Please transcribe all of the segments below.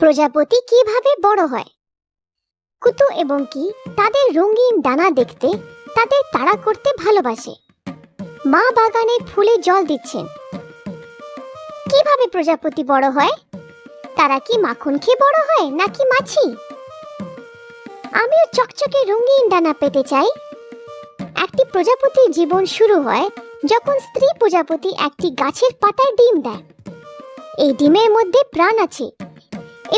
প্রজাপতি কিভাবে বড় হয়? কুতু এবং কি তাদের রঙিন ডানা দেখতে তাদের তাড়া করতে ভালোবাসে। মা বাগানে ফুলে জল দিচ্ছেন। কিভাবে প্রজাপতি বড় হয়? তারা কি মাখন খেয়ে বড় হয় নাকি মাছি? আমিও চকচকে রঙিন ডানা পেতে চাই। একটি প্রজাপতির জীবন শুরু হয় যখন স্ত্রী প্রজাপতি একটি গাছের পাতায় ডিম দেয়। এই ডিমের মধ্যে প্রাণ আছে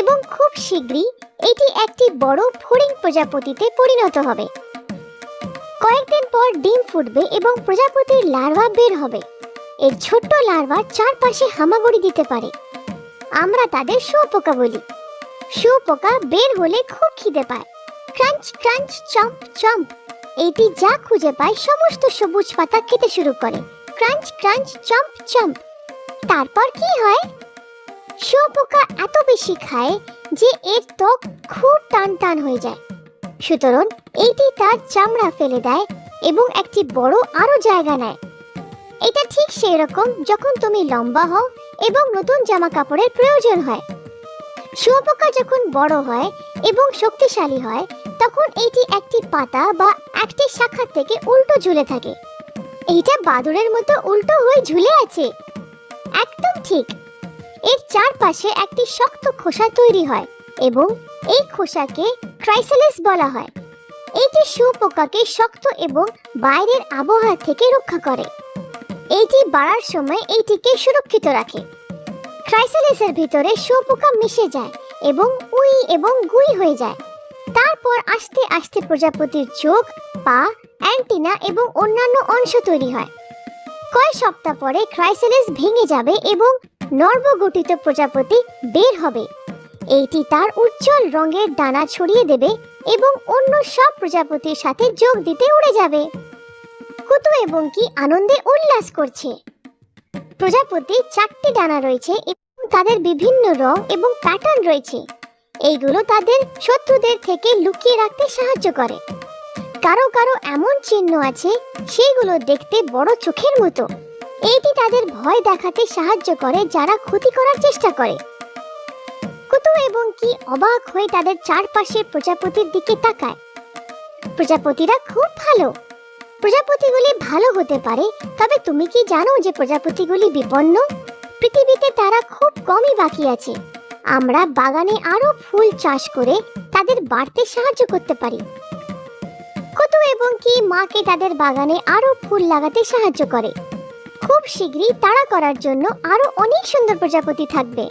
এবং খুব শীঘ্রই এটি একটি বড় ফড়িং প্রজাপতিতে পরিণত হবে। কয়েকদিন পর ডিম ফুটবে এবং প্রজাপতির লার্ভা বের হবে। এর ছোট্ট লার্ভা চারপাশে হামাগুড়ি দিতে পারে। আমরা তাদের শুঁয়োপোকা বলি। শুঁয়োপোকা বের হলে খুব খিদে পায়। ক্রাঞ্চ ক্রাঞ্চ চম্প চম্প এটি যা খুঁজে পায় সমস্ত সবুজ পাতা খেতে শুরু করে। ক্রাঞ্চ ক্রাঞ্চ চম্প চম্প। তারপর কি হয়? শুঁয়োপোকা এত বেশি খায় যে এর ত্বক খুব টান টান হয়ে যায়। সুতরাং এটি তার চামড়া ফেলে দেয় এবং একটি বড় আরো জায়গা নেয়। এটা ঠিক সেই রকম যখন তুমি লম্বা হও এবং নতুন জামা কাপড়ের প্রয়োজন হয়। শুঁয়োপোকা যখন বড় হয় এবং শক্তিশালী হয় তখন এটি একটি পাতা বা একটি শাখা থেকে উল্টো ঝুলে থাকে। এইটা বাদুড়ের মতো উল্টো হয়ে ঝুলে আছে। একদম ঠিক। এর চারপাশে একটি শক্ত খোসা তৈরি হয় এবং এই খোসাকে ক্রাইসালিস বলা হয়। এটি শুঁয়োপোকাকে শক্ত এবং বাইরের আবহাওয়া থেকে রক্ষা করে। এটি বাড়ার সময় এইটিকে সুরক্ষিত রাখে। ক্রাইসালিসের ভিতরে শুঁয়োপোকা মিশে যায় এবং উই এবং গুই হয়ে যায়। তারপর আস্তে আস্তে প্রজাপতির চোখ, পা, অ্যান্টেনা এবং অন্যান্য অংশ তৈরি হয়। কয়েক সপ্তাহ পরে ক্রাইসালিস ভেঙে যাবে এবং নর্মগঠিত প্রজাপতি বের হবে। এইটি তার উজ্জ্বল রঙের ডানা ছড়িয়ে দেবে এবং অন্য সব প্রজাপতির সাথে যোগ দিতে উড়ে যাবে। কুতু এবং কি আনন্দে উল্লাস করছে। প্রজাপতির 4টি ডানা রয়েছে এবং তাদের বিভিন্ন রং এবং প্যাটার্ন রয়েছে। এইগুলো তাদের শত্রুদের থেকে লুকিয়ে রাখতে সাহায্য করে। কারো কারো এমন চিহ্ন আছে সেগুলো দেখতে বড় চোখের মতো। এইটি তাদের ভয় দেখাতে সাহায্য করে যারা ক্ষতি করার চেষ্টা করে। কুতু এবং কি অবাক হয়ে তাদের চারপাশের প্রজাপতির দিকে তাকায়। প্রজাপতিরা খুব ভালো। প্রজাপতিগুলি ভালো হতে পারে, তবে তুমি কি জানো যে প্রজাপতিগুলি বিপন্ন? পৃথিবীতে তারা খুব কমই বাকি আছে। আমরা বাগানে আরো ফুল চাষ করে তাদের বাড়তে সাহায্য করতে পারি। কুতু এবং কি মাকে তাদের বাগানে আরো ফুল লাগাতে সাহায্য করে। খুব শীঘ্রই তাড়া করার জন্য আরো অনেক সুন্দর প্রজাপতি থাকবে।